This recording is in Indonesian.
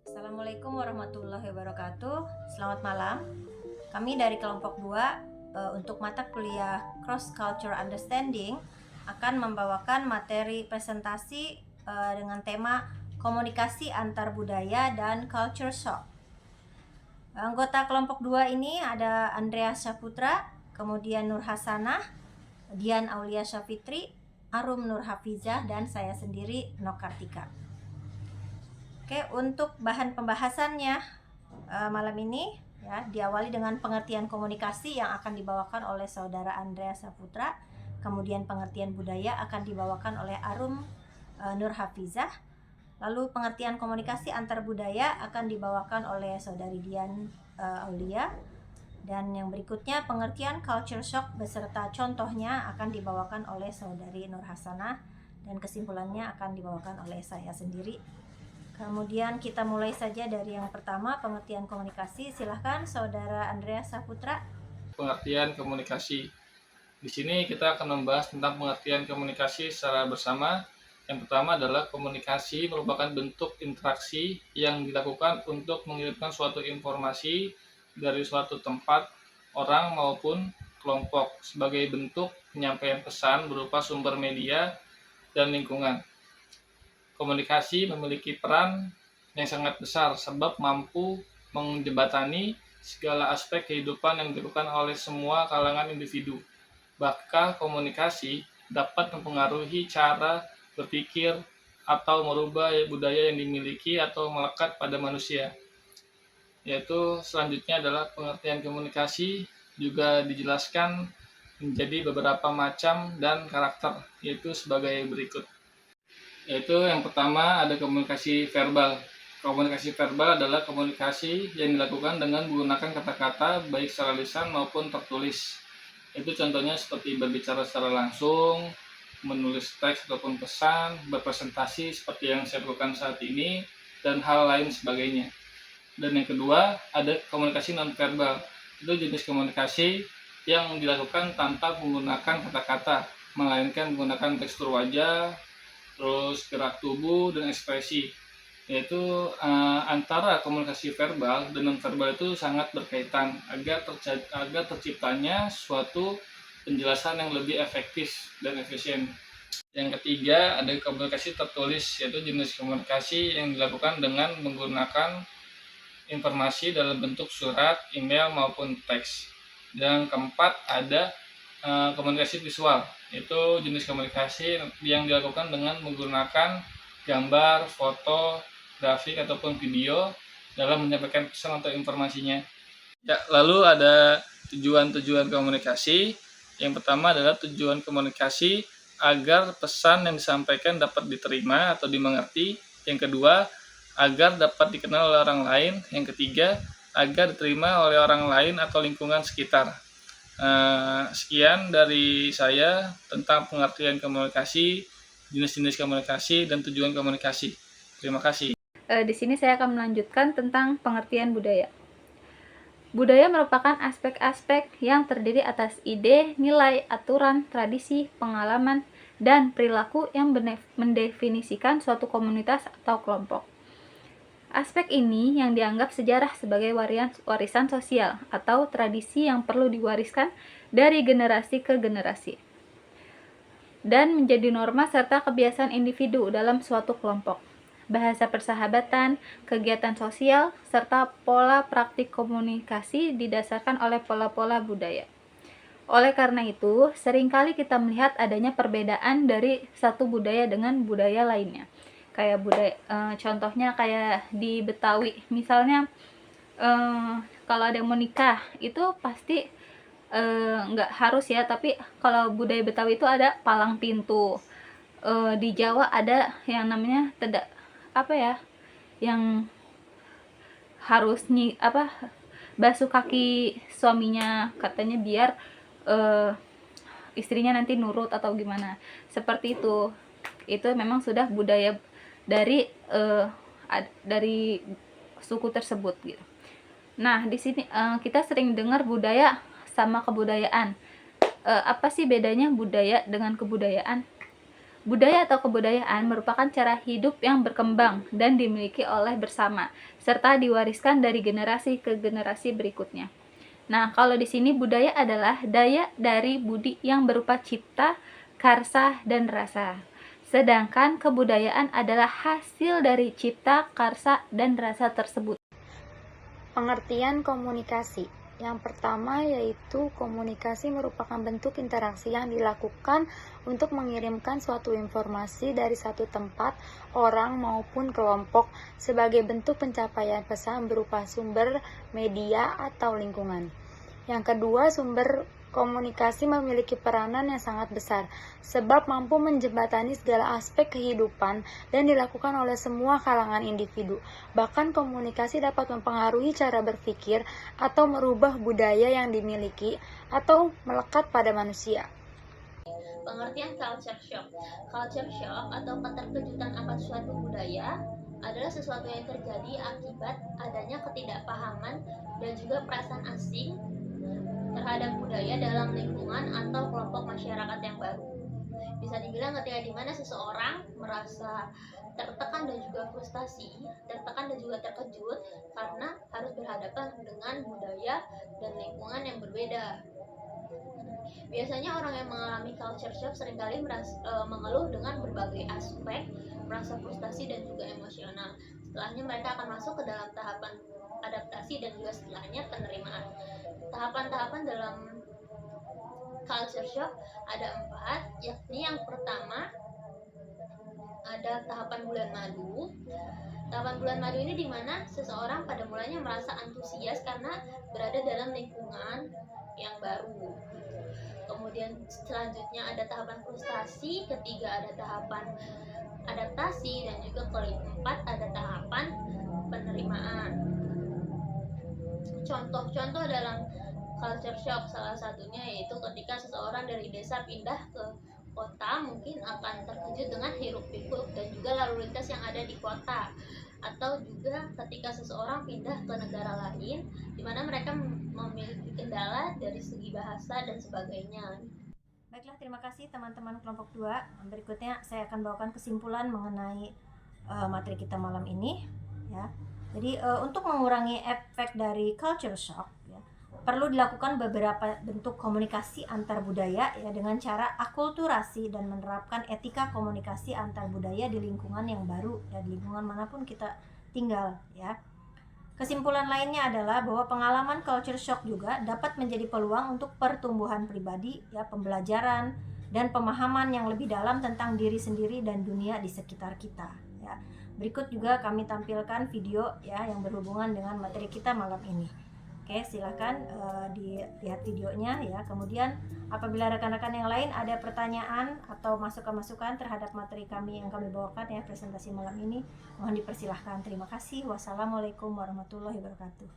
Assalamualaikum warahmatullahi wabarakatuh. Selamat malam. Kami dari kelompok 2 untuk mata kuliah Cross Culture Understanding akan membawakan materi presentasi dengan tema komunikasi antar budaya dan culture shock. Anggota kelompok 2 ini ada Andrea Saputra, kemudian Nur Hasanah, Dian Aulia Syafitri, Arum Nur Hafizah, dan saya sendiri Nokartika. Oke, untuk bahan pembahasannya malam ini ya diawali dengan pengertian komunikasi yang akan dibawakan oleh saudara Andrea Saputra, kemudian pengertian budaya akan dibawakan oleh Arum Nur Hafizah, lalu pengertian komunikasi antar budaya akan dibawakan oleh saudari Dian Aulia, dan yang berikutnya pengertian culture shock beserta contohnya akan dibawakan oleh saudari Nur Hasanah, dan kesimpulannya akan dibawakan oleh saya sendiri. Kemudian kita mulai saja dari yang pertama, pengertian komunikasi. Silahkan saudara Andrea Saputra. Pengertian komunikasi. Di sini kita akan membahas tentang pengertian komunikasi secara bersama. Yang pertama adalah komunikasi merupakan bentuk interaksi yang dilakukan untuk mengirimkan suatu informasi dari suatu tempat, orang maupun kelompok sebagai bentuk penyampaian pesan berupa sumber media dan lingkungan. Komunikasi memiliki peran yang sangat besar sebab mampu menjembatani segala aspek kehidupan yang dilakukan oleh semua kalangan individu. Bahkan komunikasi dapat mempengaruhi cara berpikir atau merubah budaya yang dimiliki atau melekat pada manusia. Yaitu selanjutnya adalah pengertian komunikasi juga dijelaskan menjadi beberapa macam dan karakter, yaitu sebagai berikut. Yaitu yang pertama ada komunikasi verbal. Komunikasi verbal adalah komunikasi yang dilakukan dengan menggunakan kata-kata baik secara lisan maupun tertulis. Itu contohnya seperti berbicara secara langsung, menulis teks ataupun pesan, berpresentasi seperti yang saya lakukan saat ini, dan hal lain sebagainya. Dan yang kedua ada komunikasi non-verbal. Itu jenis komunikasi yang dilakukan tanpa menggunakan kata-kata, melainkan menggunakan tekstur wajah, terus gerak tubuh dan ekspresi. Yaitu antara komunikasi verbal dan non-verbal itu sangat berkaitan agar terciptanya suatu penjelasan yang lebih efektif dan efisien. Yang ketiga ada komunikasi tertulis, yaitu jenis komunikasi yang dilakukan dengan menggunakan informasi dalam bentuk surat, email maupun teks. Dan keempat ada komunikasi visual, yaitu jenis komunikasi yang dilakukan dengan menggunakan gambar, foto, grafik ataupun video dalam menyampaikan pesan atau informasinya. Ya, lalu ada tujuan-tujuan komunikasi. Yang pertama adalah tujuan komunikasi agar pesan yang disampaikan dapat diterima atau dimengerti. Yang kedua, agar dapat dikenal oleh orang lain. Yang ketiga, agar diterima oleh orang lain atau lingkungan sekitar. Sekian dari saya tentang pengertian komunikasi, jenis-jenis komunikasi, dan tujuan komunikasi. Terima kasih. Di sini saya akan melanjutkan tentang pengertian budaya. Budaya merupakan aspek-aspek yang terdiri atas ide, nilai, aturan, tradisi, pengalaman, dan perilaku yang mendefinisikan suatu komunitas atau kelompok. Aspek ini yang dianggap sejarah sebagai warisan sosial atau tradisi yang perlu diwariskan dari generasi ke generasi dan menjadi norma serta kebiasaan individu dalam suatu kelompok. Bahasa persahabatan, kegiatan sosial, serta pola praktik komunikasi didasarkan oleh pola-pola budaya. Oleh karena itu, seringkali kita melihat adanya perbedaan dari satu budaya dengan budaya lainnya. Kayak budaya, contohnya kayak di Betawi, misalnya kalau ada yang mau nikah itu pasti nggak harus ya, tapi kalau budaya Betawi itu ada palang pintu. Di Jawa ada yang namanya yang harus basuh kaki suaminya, katanya biar istrinya nanti nurut atau gimana, seperti itu. Itu memang sudah budaya dari suku tersebut gitu. Nah, di sini kita sering dengar budaya sama kebudayaan. Apa sih bedanya budaya dengan kebudayaan? Budaya atau kebudayaan merupakan cara hidup yang berkembang dan dimiliki oleh bersama, serta diwariskan dari generasi ke generasi berikutnya. Nah, kalau di sini budaya adalah daya dari budi yang berupa cipta, karsa, dan rasa. Sedangkan kebudayaan adalah hasil dari cipta, karsa, dan rasa tersebut. Pengertian komunikasi. Yang pertama yaitu komunikasi merupakan bentuk interaksi yang dilakukan untuk mengirimkan suatu informasi dari satu tempat, orang maupun kelompok sebagai bentuk pencapaian pesan berupa sumber, media, atau lingkungan. Yang kedua, sumber komunikasi memiliki peranan yang sangat besar, sebab mampu menjembatani segala aspek kehidupan dan dilakukan oleh semua kalangan individu. Bahkan komunikasi dapat mempengaruhi cara berpikir atau merubah budaya yang dimiliki atau melekat pada manusia. Pengertian culture shock. Culture shock atau keterkejutan akan suatu budaya adalah sesuatu yang terjadi akibat adanya ketidakpahaman dan juga perasaan asing terhadap budaya dalam lingkungan atau kelompok masyarakat yang baru. Bisa dibilang ketika dimana seseorang merasa tertekan dan juga frustasi, tertekan dan juga terkejut karena harus berhadapan dengan budaya dan lingkungan yang berbeda. Biasanya orang yang mengalami culture shock seringkali mengeluh dengan berbagai aspek, merasa frustasi dan juga emosional. Setelahnya mereka akan masuk ke dalam tahapan adaptasi dan juga setelahnya penerimaan. Tahapan-tahapan dalam culture shock ada 4, yakni yang pertama ada tahapan bulan madu. Tahapan bulan madu ini dimana seseorang pada mulanya merasa antusias karena berada dalam lingkungan yang baru. Kemudian selanjutnya ada tahapan frustasi, ketiga ada tahapan adaptasi, dan juga keempat ada tahapan penerimaan. Contoh-contoh dalam culture shock salah satunya yaitu ketika seseorang dari desa pindah ke kota mungkin akan terkejut dengan hiruk-pikuk dan juga lalu lintas yang ada di kota, atau juga ketika seseorang pindah ke negara lain di mana mereka memiliki kendala dari segi bahasa dan sebagainya. Baiklah, terima kasih teman-teman kelompok 2. Berikutnya saya akan bawakan kesimpulan mengenai materi kita malam ini ya. Jadi untuk mengurangi efek dari culture shock ya, perlu dilakukan beberapa bentuk komunikasi antar budaya ya, dengan cara akulturasi dan menerapkan etika komunikasi antar budaya di lingkungan yang baru ya, di lingkungan manapun kita tinggal ya. Kesimpulan lainnya adalah bahwa pengalaman culture shock juga dapat menjadi peluang untuk pertumbuhan pribadi ya, pembelajaran dan pemahaman yang lebih dalam tentang diri sendiri dan dunia di sekitar kita ya. Berikut juga kami tampilkan video ya yang berhubungan dengan materi kita malam ini. Oke, silakan dilihat videonya ya. Kemudian apabila rekan-rekan yang lain ada pertanyaan atau masukan-masukan terhadap materi kami yang kami bawakan ya, presentasi malam ini, mohon dipersilahkan. Terima kasih. Wassalamualaikum warahmatullahi wabarakatuh.